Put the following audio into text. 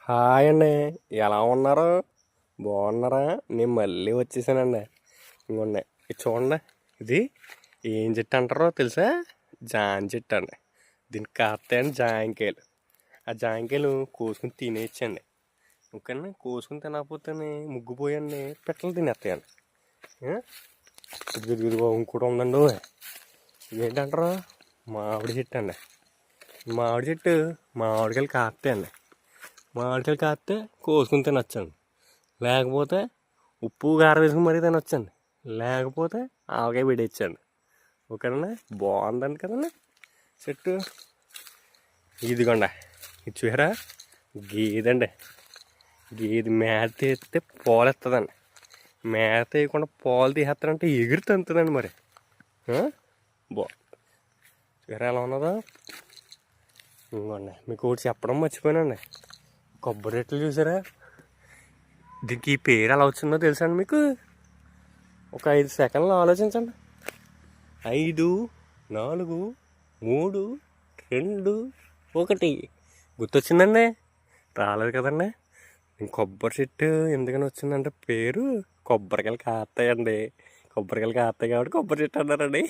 Hi అండి. ఎలా ఉన్నారు? బాగున్నారా? నేను మళ్ళీ వచ్చేసానండి. ఇంకోండి ఇది చూడండి. ఇది ఏం చెట్టు అంటారో తెలుసా? జామ చెట్టు అండి. దీనికి కాస్తాయండి జాంకాయలు. ఆ జాంకాయలు కోసుకుని తినేయచ్చండి. ఓకేనా? కోసుకుని తినకపోతే ముగ్గుపోయండి పెట్టలు తినేస్తాయండి. ఇదిగో ఇంకోటి ఉందండి. ఇదేంటంటారు? మామిడి చెట్టు అండి. మామిడి చెట్టు మామిడికాయలు కాస్తాయండి. మామిడికాయలు కాస్తే కోసుకుని తినొచ్చండి. లేకపోతే ఉప్పు కారం వేసుకుని మరీ తినొచ్చండి. లేకపోతే ఆవకాయ పెట్టేయచ్చండి. ఓకేనండి. బాగుందండి కదండి చెట్టు. ఇదిగోండి ఇది చూసారా? గేదండి. గేదె మేత తీస్తే పాలు ఎత్తదండి. మేత వేయకుండా పాలు తీసేస్తారంటే ఎగిరి తంతుందండి మరి. చూసారా ఎలా ఉన్నదో? ఇంకోండి మీకు ఒకటి చెప్పడం మర్చిపోయానండి. కొబ్బరి రెట్లు చూసారా? దీనికి ఈ పేరు ఎలా వచ్చిందో తెలుసా అండి మీకు? ఒక 5 సెకండ్లు ఆలోచించండి. 5, 4, 3, 2, 1 గుర్తొచ్చిందండి? రాలేదు కదండి. కొబ్బరి చెట్టు ఎందుకని వచ్చిందంటే పేరు కొబ్బరికాయలు కాస్తాయండి. కొబ్బరికాయలు కాస్తాయి కాబట్టి కొబ్బరి చెట్టు అన్నారండి.